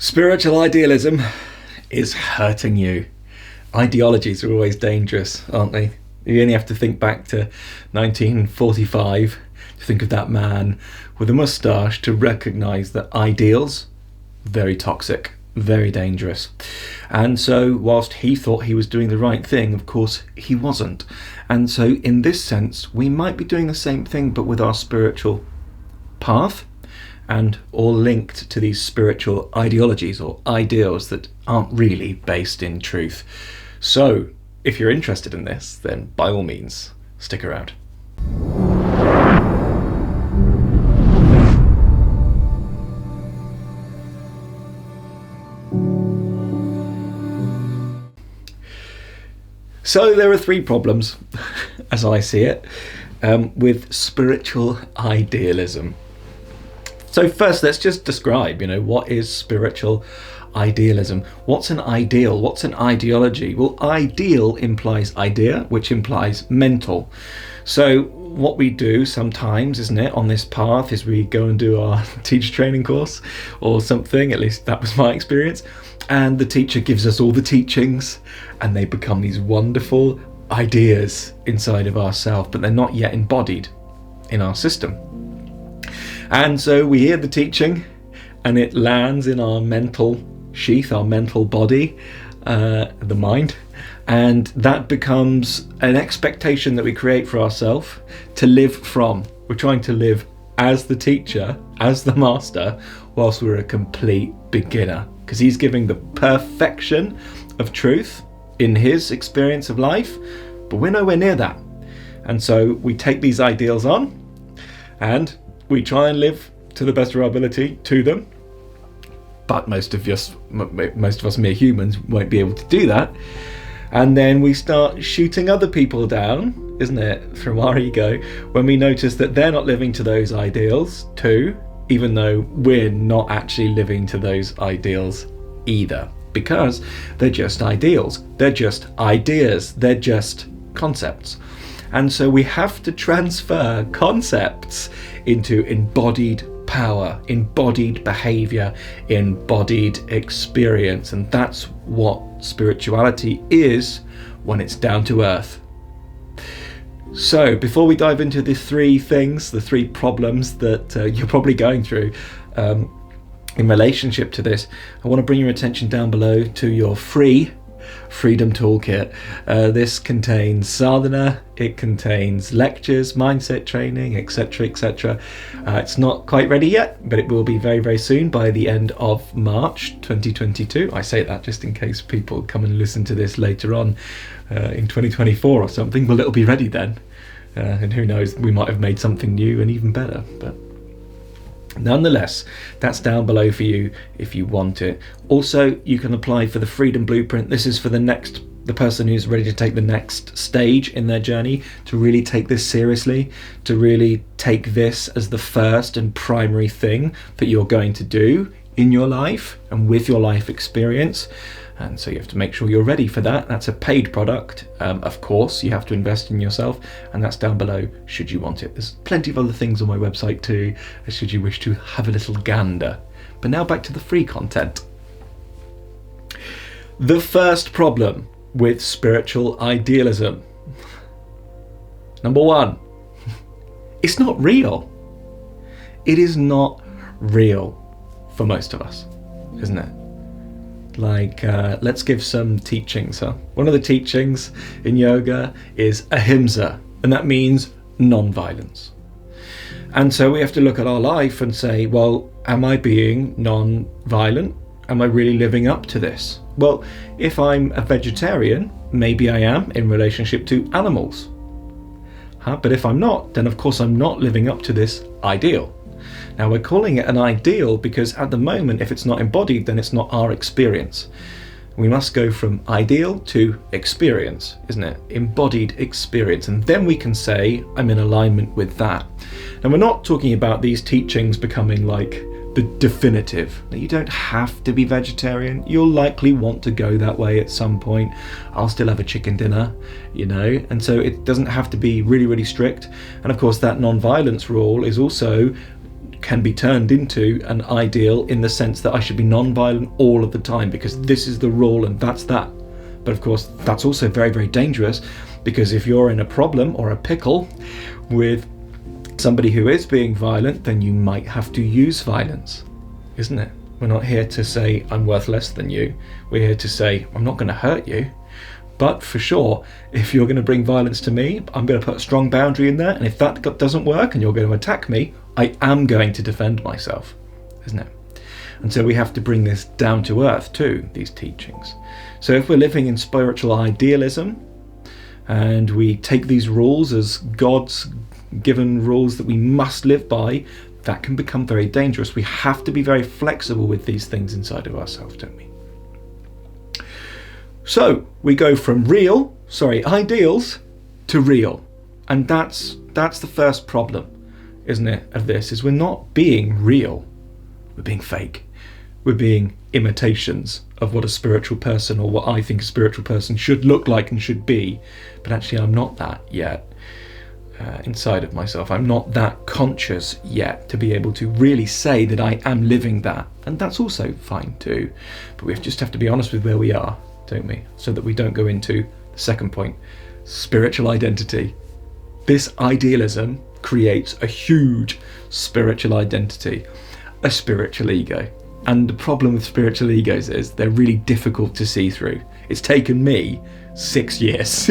Spiritual idealism is hurting you. Ideologies are always dangerous, aren't they? You only have to think back to 1945 to think of that man with a moustache to recognise that ideals, very toxic, very dangerous. And so whilst he thought he was doing the right thing, of course he wasn't. And so in this sense, we might be doing the same thing but with our spiritual path, and all linked to these spiritual ideologies or ideals that aren't really based in truth. So if you're interested in this, then by all means, stick around. So there are three problems, as I see it, with spiritual idealism. So first, let's just describe, what is spiritual idealism? What's an ideal? What's an ideology? Well, ideal implies idea, which implies mental. So what we do sometimes, isn't it, on this path is we go and do our teacher training course or something, at least that was my experience, and the teacher gives us all the teachings and they become these wonderful ideas inside of ourselves, but they're not yet embodied in our system. And so we hear the teaching and it lands in our mental sheath, our mental body, the mind, and that becomes an expectation that we create for ourselves to live from. We're trying to live as the teacher, as the master, whilst we're a complete beginner, because he's giving the perfection of truth in his experience of life, but we're nowhere near that. And so we take these ideals on and we try and live to the best of our ability to them, but most of us mere humans won't be able to do that. And then we start shooting other people down, isn't it, from our ego, when we notice that they're not living to those ideals too, even though we're not actually living to those ideals either, because they're just ideals, they're just ideas, they're just concepts. And so we have to transfer concepts into embodied power, embodied behavior, embodied experience. And that's what spirituality is when it's down to earth. So before we dive into the three things, the three problems that you're probably going through in relationship to this, I want to bring your attention down below to your free Freedom Toolkit. This contains sadhana, it contains lectures, mindset training, etc, etc. It's not quite ready yet, but it will be very, very soon, by the end of March 2022. I say that just in case people come and listen to this later on in 2024 or something. Well, it'll be ready then, and who knows, we might have made something new and even better. But nonetheless, that's down below for you if you want it. Also, you can apply for the Freedom Blueprint. This is for the person who's ready to take the next stage in their journey, to really take this seriously, to really take this as the first and primary thing that you're going to do in your life and with your life experience. And so you have to make sure you're ready for that. That's a paid product. Of course, you have to invest in yourself, and that's down below should you want it. There's plenty of other things on my website too, should you wish to have a little gander. But now back to the free content. The first problem with spiritual idealism. Number one, it's not real. It is not real for most of us, isn't it? Let's give some teachings. One of the teachings in yoga is ahimsa, and that means non-violence. And so we have to look at our life and say, well, am I being non-violent? Am I really living up to this? Well, if I'm a vegetarian, maybe I am in relationship to animals. But if I'm not, then of course I'm not living up to this ideal. Now, we're calling it an ideal because at the moment, if it's not embodied, then it's not our experience. We must go from ideal to experience, isn't it? Embodied experience. And then we can say, I'm in alignment with that. And we're not talking about these teachings becoming like the definitive. You don't have to be vegetarian. You'll likely want to go that way at some point. I'll still have a chicken dinner, and so it doesn't have to be really, really strict. And of course, that non-violence rule is also can be turned into an ideal in the sense that I should be non-violent all of the time because this is the rule and that's that. But of course, that's also very, very dangerous, because if you're in a problem or a pickle with somebody who is being violent, then you might have to use violence, isn't it? We're not here to say I'm worth less than you. We're here to say I'm not going to hurt you. But for sure, if you're going to bring violence to me, I'm going to put a strong boundary in there. And if that doesn't work and you're going to attack me, I am going to defend myself, isn't it? And so we have to bring this down to earth too, these teachings. So if we're living in spiritual idealism and we take these rules as God's given rules that we must live by, that can become very dangerous. We have to be very flexible with these things inside of ourselves, don't we? So we go from ideals to real. And that's the first problem, isn't it, of this, is we're not being real. We're being fake. We're being imitations of what a spiritual person, or what I think a spiritual person should look like and should be. But actually I'm not that yet. Inside of myself, I'm not that conscious yet to be able to really say that I am living that, and that's also fine too, but we just have to be honest with where we are, don't we, so that we don't go into the second point, spiritual identity. This idealism creates a huge spiritual identity, a spiritual ego, and the problem with spiritual egos is they're really difficult to see through. It's taken me 6 years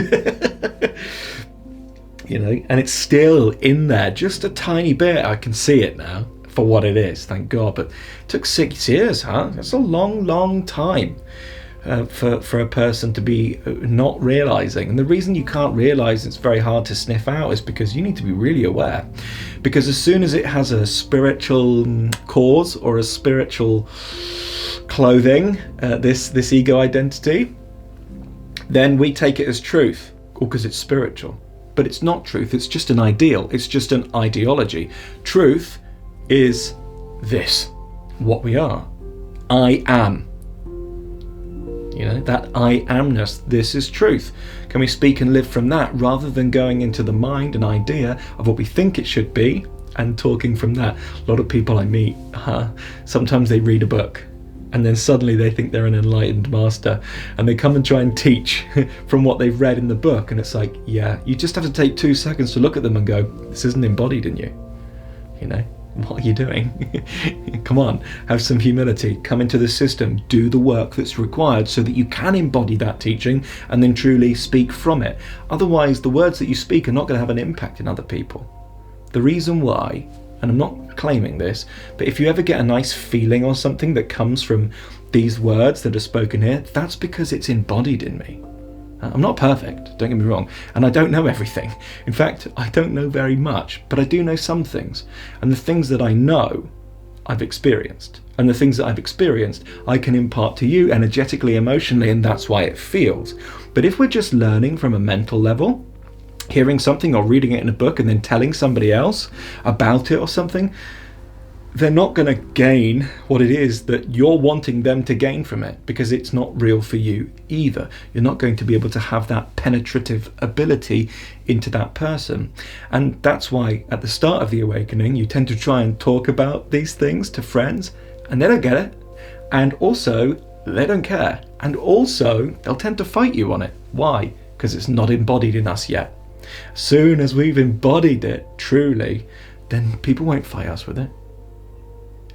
and it's still in there, just a tiny bit. I can see it now for what it is, thank God. But it took 6 years, huh? That's a long time for a person to be not realizing. And the reason you can't realize it's very hard to sniff out is because you need to be really aware. Because as soon as it has a spiritual cause or a spiritual clothing, this ego identity, then we take it as truth, or because it's spiritual. But it's not truth, it's just an ideal, it's just an ideology. Truth is this, what we are. I am. That I amness, this is truth. Can we speak and live from that rather than going into the mind and idea of what we think it should be and talking from that? A lot of people I meet, sometimes they read a book and then suddenly they think they're an enlightened master, and they come and try and teach from what they've read in the book, and it's like, yeah, you just have to take 2 seconds to look at them and go, this isn't embodied in you. What are you doing? Come on, have some humility, come into the system, do the work that's required so that you can embody that teaching and then truly speak from it. Otherwise, the words that you speak are not going to have an impact in other people. The reason why, and I'm not claiming this, but if you ever get a nice feeling or something that comes from these words that are spoken here, that's because it's embodied in me. I'm not perfect, don't get me wrong, and I don't know everything. In fact, I don't know very much, but I do know some things. And the things that I know, I've experienced. And the things that I've experienced, I can impart to you energetically, emotionally, and that's why it feels. But if we're just learning from a mental level, hearing something or reading it in a book and then telling somebody else about it or something, they're not going to gain what it is that you're wanting them to gain from it, because it's not real for you either. You're not going to be able to have that penetrative ability into that person. And that's why at the start of the awakening, you tend to try and talk about these things to friends and they don't get it. And also, they don't care. And also, they'll tend to fight you on it. Why? Because it's not embodied in us yet. As soon as we've embodied it truly, then people won't fight us with it.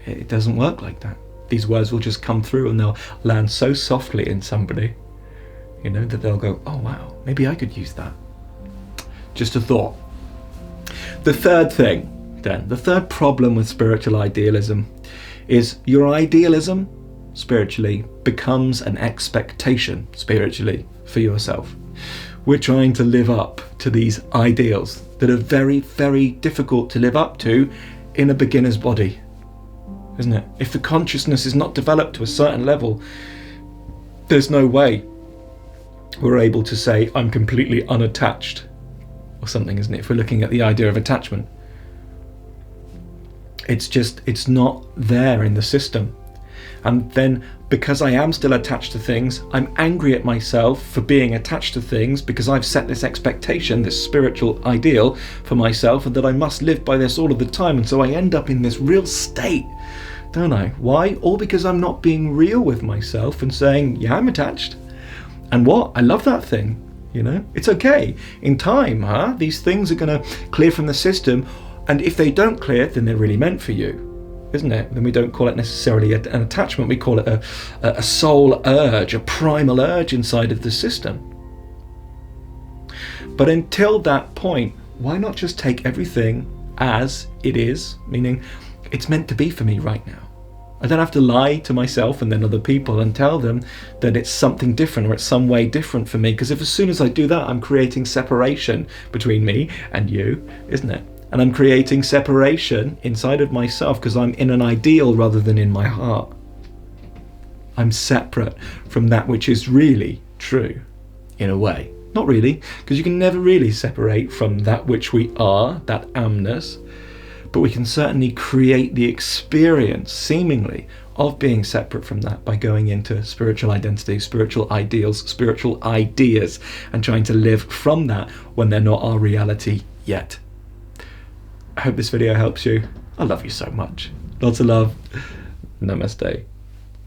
It doesn't work like that. These words will just come through and they'll land so softly in somebody, that they'll go, oh wow, maybe I could use that. Just a thought. The third thing, then, the third problem with spiritual idealism is your idealism spiritually becomes an expectation spiritually for yourself. We're trying to live up to these ideals that are very, very difficult to live up to in a beginner's body, isn't it? If the consciousness is not developed to a certain level, there's no way we're able to say, I'm completely unattached or something, isn't it? If we're looking at the idea of attachment, it's not there in the system. And then because I am still attached to things, I'm angry at myself for being attached to things because I've set this expectation, this spiritual ideal for myself, and that I must live by this all of the time. And so I end up in this real state, don't I? Why? All because I'm not being real with myself and saying, yeah, I'm attached. And what? I love that thing. It's okay. In time, these things are going to clear from the system. And if they don't clear, then they're really meant for you, isn't it? Then we don't call it necessarily an attachment. We call it a soul urge, a primal urge inside of the system. But until that point, why not just take everything as it is, meaning it's meant to be for me right now? I don't have to lie to myself and then other people and tell them that it's something different or it's some way different for me, because as soon as I do that, I'm creating separation between me and you, isn't it? And I'm creating separation inside of myself because I'm in an ideal rather than in my heart. I'm separate from that which is really true, in a way. Not really, because you can never really separate from that which we are, that amness. But we can certainly create the experience, seemingly, of being separate from that by going into spiritual identity, spiritual ideals, spiritual ideas, and trying to live from that when they're not our reality yet. I hope this video helps you. I love you so much. Lots of love. Namaste.